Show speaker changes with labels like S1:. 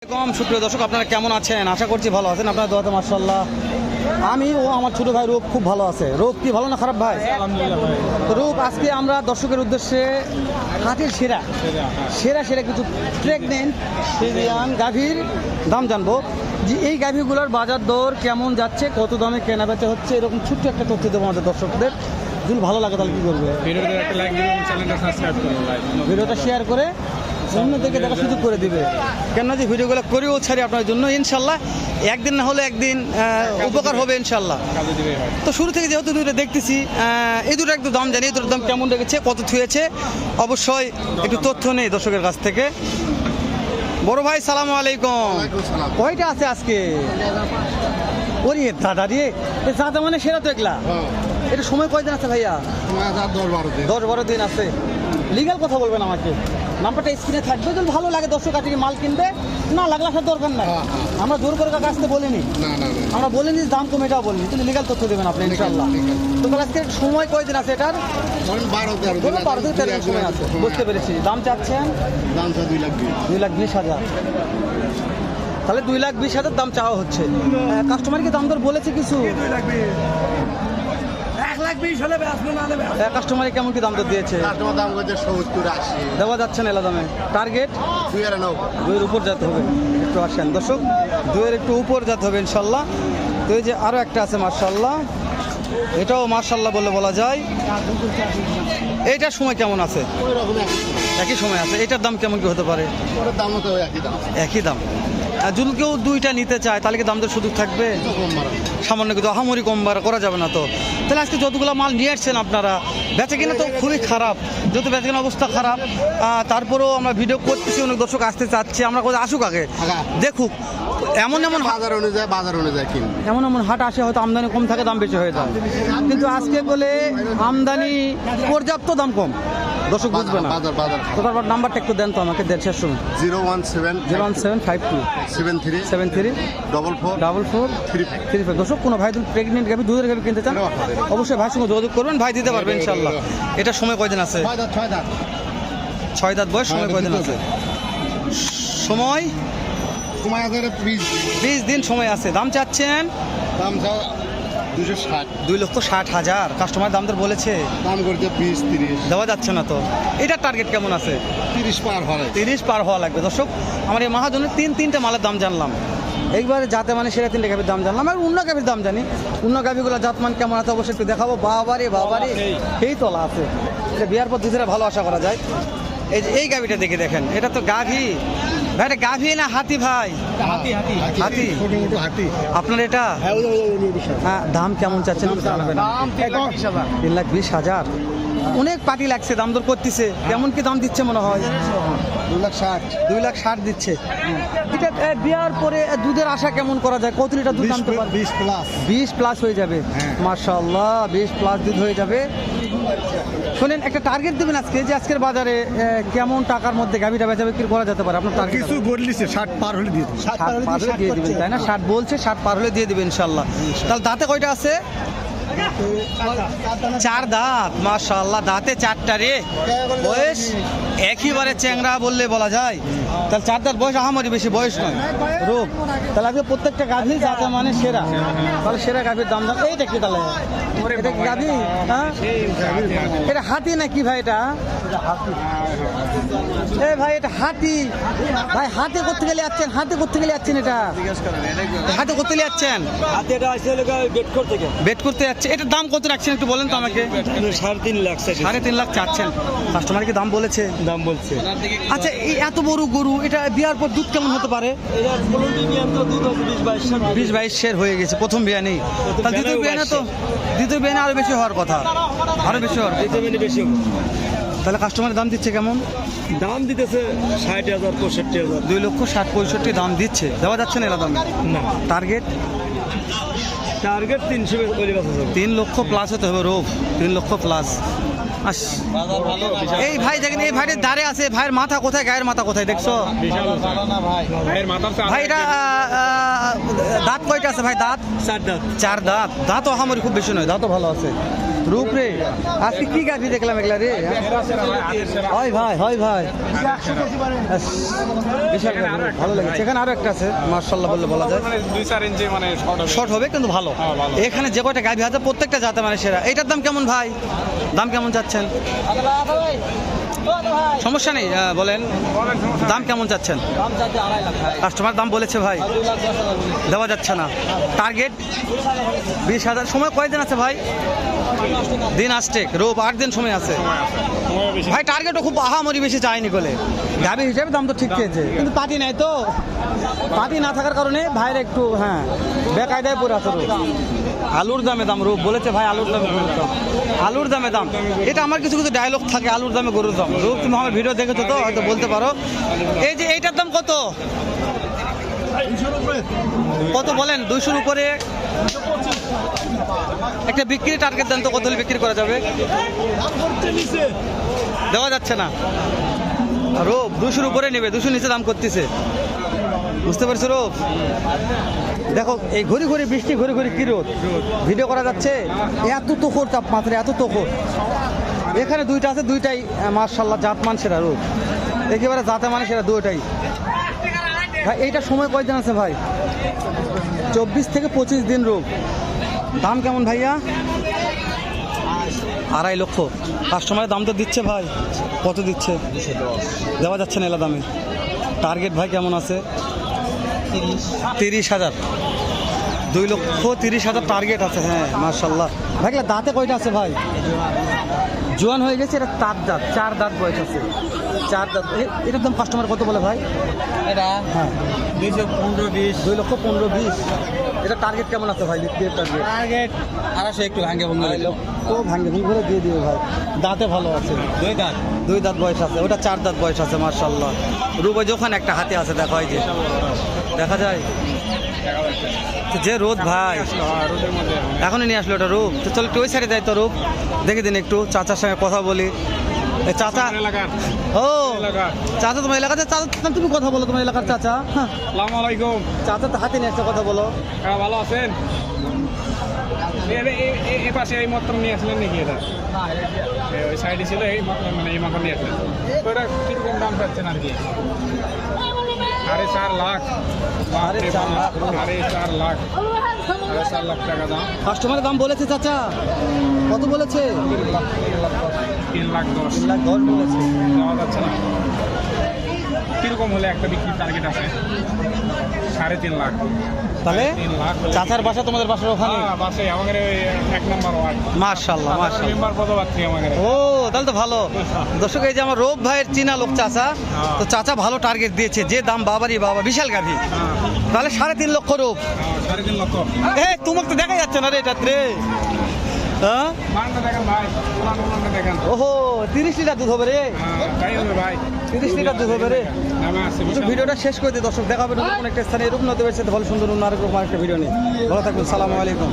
S1: সুপ্রিয় দর্শক, আপনারা কেমন আছেন? আশা করছি ভালো আছেন। আপনার দোয়াতে মাশাআল্লাহ আমি ও আমার ছোট ভাই রূপ খুব ভালো আছে। রূপ কি ভালো না খারাপ ভাই? তো রূপ, আজকে আমরা দর্শকের উদ্দেশ্যে হাটের সেরা কিছু প্রেগনেন্ট ফ্রিজিয়ান গাভীর দাম জানবো, যে এই গাভীগুলোর বাজার দর কেমন যাচ্ছে, কত দামে কেনা বেচা হচ্ছে, এরকম ছোট্ট একটা তথ্য দেবো আমাদের দর্শকদের। যদি ভালো লাগে তাহলে কি করবে? ভিডিওটা শেয়ার করে অন্যদেরকে দেখা সুযোগ করে দিবে, কেননা যে ভিডিওগুলো করেও ছাড়ি আপনার জন্য। ইনশাল্লাহ একদিন না হলে একদিন উপকার হবে ইনশাল্লাহ। তো শুরু থেকে যেহেতু দুটো দেখতেছি, এই দুটো একটু দাম জানি, এই দুটোর দাম কেমন রেখেছে, কত থুয়েছে, অবশ্যই একটু তথ্য নেই দর্শকের কাছ থেকে। বড় ভাই সালামু আলাইকুম। কয়টা আছে আজকে? ওরে দাদা রে, দাদা মানে সেরা তো এগুলা। এটা সময় কয়দিন আছে ভাইয়া? 10-12 দিন আছে। লিগাল কথা বলবেন আমাকে, নাম্বারটা স্ক্রিনে থাকবে। যদি ভালো লাগে দর্শক কাছে মাল কিনবে, না লাগলে আসার দরকার নাই। আমরা জোর করে কাছে আসতে বলিনি, আমরা বলিনি দাম কম, এটাও বলিনি, কিন্তু লিগাল তথ্য দেবেন আপনি ইনশাল্লাহ। তো আজকে সময় কয়দিন আছে এটার? 12 থেকে 13 সময় আছে। বুঝতে পেরেছি। দাম চাচ্ছেন 2,20,000। তাহলে 2,20,000 দাম চাওয়া হচ্ছে। কাস্টমারকে দাম দর বলেছে কিছু?
S2: 1,20,000 হলে
S1: কাস্টমারে কেমন কি দাম দর দিয়েছে? দেওয়া যাচ্ছে না এলা দামে। টার্গেট 2-এর উপর যেতে হবে। একটু আসেন দর্শক, 2-এর একটু উপর যেতে হবে ইনশাল্লাহ। তো এই যে আরও একটা আছে মাশাআল্লাহ, এটাও মাশাআল্লাহ বলে বলা যায়। এইটার সময় কেমন আছে? একই সময় আছে। এটার দাম কেমন কি হতে পারে? একই দাম। যদি কেউ 2টা নিতে চায় তাহলে কি দাম দর সুযোগ থাকবে? সামান্য কিন্তু আহামরি কম বার করা যাবে না। তো তাহলে আজকে যতগুলো মাল নিয়ে আসছেন আপনারা, বেচা কিনা তো খুবই খারাপ, যেহেতু বেচা কিনা অবস্থা খারাপ, তারপরেও আমরা ভিডিও করতেছি, অনেক দর্শক আসতে চাচ্ছে, আমরা কোথায় আসুক আগে দেখুক। এমন বাজার অনুযায়ী এমন হাট আসে, হয়তো আমদানি কম থাকে, দাম বেশি হয়ে যায়, কিন্তু আজকে বলে আমদানি পর্যাপ্ত, দাম কম, দর্শক বুঝবে না। তো তারপর নাম্বারটা একটু দেন তো আমাকে, দেন শেষ শুনুন। 0175273 দর্শক, কোনো ভাই প্রেগনেন্ট গাভী, দুধের গাভী কিনতে চান অবশ্যই ভাইয়ের সঙ্গে যোগাযোগ করবেন, ভাই দিতে পারবেন ইনশাল্লাহ। এটা সময় কয়দিন আছে? 6 দাঁত বয়স। সময় কয়দিন আছে? সময় 20 দিন সময় আছে। দাম চাচ্ছেন 2,60,000। কাস্টমার দাম দর বলেছে?
S2: দাম করতে 20-30
S1: দেওয়া যাচ্ছে না। তো এটার টার্গেট কেমন আছে? 30 পার হওয়া লাগবে। দর্শক, আমার এই মহাজনের 3টা মালের দাম জানলাম, এইবারে যাতে মানে সেরা 3টে গাভীর দাম জানলাম, আর অন্য গাভীর দাম জানি। অন্য গাভীগুলো জাতমান কেমন আছে অবশ্যই একটু দেখাবো। বাবারে এই তলা আছে, এটা বিয়ার পর দুধেরা ভালো আশা করা যায়। এই গাভীটা দেখে দেখেন, এটা তো গাভী ভাই, এটা গাভী না হাতি ভাই? হাতি। আপনার এটা দাম কেমন চাচ্ছেন? 3,20,000। অনেক পার্টি লাগছে, দাম দর করতেছে, কেমন কি দাম দিচ্ছে মনে হয়? 2,60,000 দিচ্ছে। এটা বিয়ার পরে দুধের আশা কেমন করা যায়? কত লিটার দুধ আনতে পারে? 20+ হয়ে যাবে মাশাআল্লাহ, 20+ দুধ হয়ে যাবে। শোনেন, একটা টার্গেট দেবেন আজকে, যে আজকের বাজারে কেমন টাকার মধ্যে গাভীটা বেচা বিক্রি করা যেতে পারে? আপনার টার্গেট
S2: কিছু বললিছে 60 পার হলে দিয়ে দিবেন।
S1: 60 পার হলে দিয়ে দিবেন, তাই না? 60 বলছে, 60 পার হলে দিয়ে দিবেন ইনশাল্লাহ। তাহলে দাঁতে কয়টা আছে? 4 দাঁত মাশাআল্লাহ, দাঁতে 4টা রে। বয়স একেবারে চ্যাংরা বললে বলা যায়। তাহলে 4 দাঁত বয়স, আহামরি বেশি বয়স নয়। রোগ তাহলে আজকে প্রত্যেকটা গাভী যাতে মানে সেরা, তাহলে সেরা গাভীর দাম জান। এইটা কি তাহলে? এটা কি গাভী? হ্যাঁ, এটা হাতি নাকি ভাই? এটা ভাই, এটা হাতি ভাই। হাতে করতে গেলে যাচ্ছেন, হাতে করতে গেলে যাচ্ছেন, এটা হাতে করতে গেলে যাচ্ছেন, বেট করতে যাচ্ছে। এটার দাম কত রাখছেন একটু বলেন তো আমাকে? 3.5 লাখ চাচ্ছেন। কাস্টমার কি দাম বলেছে?
S2: দাম বলছে।
S1: আচ্ছা, এই এত বড় গরু, এটা বিয়ার পর দুধ কেমন হতে পারে? 20-22 শের হয়ে গেছে প্রথম বিয়ানেই। তাহলে দ্বিতীয় বিয়ানে তো, দ্বিতীয় বিয়ানে আরো বেশি হওয়ার কথা, আরো বেশি হওয়ার। তাহলে কাস্টমারের দাম দিচ্ছে কেমন?
S2: দাম দিতেছে 60,000 65,000।
S1: 2,60,000-65,000 দাম দিচ্ছে। দেওয়া যাচ্ছে না এরা দামে?
S2: না।
S1: টার্গেট 3 লক্ষ প্লাস হতে হবে। রোগ 3 লক্ষ প্লাস। এই ভাই দেখেন, এই ভাইয়ের দাঁড়ে আছে, ভাইয়ের মাথা কোথায়, গায়ের মাথা কোথায় দেখছো ভাই? এটা দাঁত কয়টা আছে ভাই? দাঁত 4 দাঁত। দাঁতও আমার খুব বেশি নয়, দাঁতও ভালো আছে। রূপ রে আজকে কি গাভি দেখলাম এগুলা রে হয় ভাই হয় ভাই আস, বিশাল গাভী, ভালো লেগেছে। এখানে আরো একটা আছে মার্শাল্লাহ বললে বলা যায়,
S3: 2-4 ইঞ্চি মানে
S1: শর্ট হবে কিন্তু ভালো।
S3: হ্যাঁ, ভালো।
S1: এখানে যে কয়টা গাভি আছে প্রত্যেকটা জাতে মানে সেরা। এইটার দাম কেমন ভাই? দাম কেমন চাচ্ছেন? সমস্যা নেই, বলেন দাম কেমন চাচ্ছেন? কাস্টমার দাম বলেছে ভাই, দেওয়া যাচ্ছে না। টার্গেট 20,000। সময় কয়দিন আছে ভাই? দিন আসছে, রোব 8 দিন সময় আছে ভাই। টার্গেটও খুব আহামরি বেশি চায়নি বলে, গাভি হিসেবে দাম তো ঠিক চেয়েছে, কিন্তু পাতি নাই তো, পাতি না থাকার কারণে ভাইয়ের একটু বেকায়দায় পড়ে আছে রোব। আলুর দামে দাম রূপ বলেছে ভাই, আলুর দামে গরুর দাম, আলুর দামে দাম। এটা আমার কিছু কিছু ডায়লগ থাকে, আলুর দামে গরুর দাম। রূপ তুমি আমার ভিডিও দেখেছো তো, হয়তো বলতে পারো। এই যে এইটার দাম কত কত বলেন? 200-র উপরে একটা বিক্রি টার্গেট দেন তো, কত হলে বিক্রি করা যাবে? দেওয়া যাচ্ছে না। রূপ 200-র উপরে নেবে, 200 নিচে দাম করতেছে, বুঝতে পারছো রূপ? দেখো এই ঘড়ি ঘড়ি বৃষ্টি, ঘড়ি ঘড়ি কি রোদ, ভিডিও করা যাচ্ছে। এত তোখর তাপমাত্রা, এত তোখর। এখানে দুইটা আছে, দুইটাই মার্শাল্লাহ জাতমান সেরা রূপ, একেবারে জাতে মানে সেরা দুইটাই ভাই। এইটা সময় কয়দিন আছে ভাই? 24 থেকে 25 দিন রূপ। দাম কেমন ভাইয়া? 2.5 লক্ষ। কাস্টমারের দাম তো দিচ্ছে ভাই, কত দিচ্ছে? দেওয়া যাচ্ছে না এলা দামে। টার্গেট ভাই কেমন আছে? 30,000। 2,30,000 টার্গেট আছে। হ্যাঁ মার্শাল্লাহ ভাই। দাঁতে কয়টা আছে ভাই? জোয়ান হয়ে গেছে, এটা তার দাঁত, 4 দাঁত বয়স আছে, 4 দাঁত। এটার দাম কাস্টমার কত বলে ভাই?
S3: এটা
S1: হ্যাঁ
S3: 215-20।
S1: 2,15,20। এটা টার্গেট কেমন আছে ভাই? বিক্রির টার্গেট
S3: টার্গেট 250 একটু ভাঙে ভঙ্গে
S1: তো ভাঙ্গে ভুল করে দিয়ে দিবে ভাই। দাঁতে ভালো আছে, 2 দাঁত বয়স আছে, ওটা 4 দাঁত বয়স আছে মার্শাল্লাহ। রূপে যখন একটা হাতে আছে, দেখা হয় যে দেখা যায় যে রোদ ভাই
S3: রোদের মধ্যে
S1: এখনই নিয়ে আসলো ওটা রূপ। তো চল একটু ওই সাইডে যাই তো রূপ, দেখে দিন একটু চাচার সঙ্গে কথা বলি। এ চাচা,
S3: এলাকার
S1: ও
S3: এলাকা।
S1: চাচা তোমার এলাকাতে, চাচা তুমি কথা বলো, তোমার এলাকার চাচা। হ্যাঁ
S3: আসসালামু আলাইকুম।
S1: চাচা তো হাতে নিয়ে আসছে, কথা বলো।
S3: ভালো আছেন? এই পাশে এই মাত্র নিয়ে আসলেন নাকি? এটা ওই সাইডে ছিল, এই মানে এই মাত্র নিয়ে আসলেন। তো এটা কিরকম দাম পাচ্ছেন আর কি? 4.5 লাখ।
S1: 4.5 লাখ।
S3: 4.5 লাখ। 4.5 লাখ টাকা দাম।
S1: কাস্টমারের দাম বলেছে চাচা, কত বলেছে?
S3: 3,10,000।
S1: 3,10,000 বলেছে।
S3: দেওয়া যাচ্ছে না। কিরকম হলে একটা বিক্রির টার্গেট আছে? 3.5 লাখ।
S1: তাহলে
S3: 3 লাখ।
S1: চাচার বাসা তোমাদের বাসার ওখানে?
S3: বাসে আমাদের 1 নম্বর ওয়ার্ড।
S1: মার্শাল্লাহ মার্শাল্লাহ।
S3: মেম্বার পদপ্রার্থী আমাদের।
S1: ও তাহলে তো ভালো। দর্শক এই যে আমার রূপ ভাইয়ের চিনা লোক চাচা, তো চাচা ভালো টার্গেট দিয়েছে, যে দাম বাবারই বাবা, বিশাল গাভি। তাহলে 3.5 লক্ষ রূপ।
S3: 3.5 লক্ষ।
S1: তোমাকে তো দেখা যাচ্ছে না রে এটা রে। হ্যাঁ
S3: মানটা দেখেন ভাই, মানটা দেখেন।
S1: ওহো 30 লিটার দুধ হবে রে,
S3: তাই হবে ভাই।
S1: 30 লিটার দুধ হবে রে।
S3: নামে আছে
S1: তো ভিডিওটা শেষ করে দিই দর্শক, দেখা হবে নতুন একটা স্থানে এরকম নতুন ভালো সুন্দর অন্য আরেক রকম একটা ভিডিও নিয়ে। ভালো থাকবেন, সালামু আলাইকুম।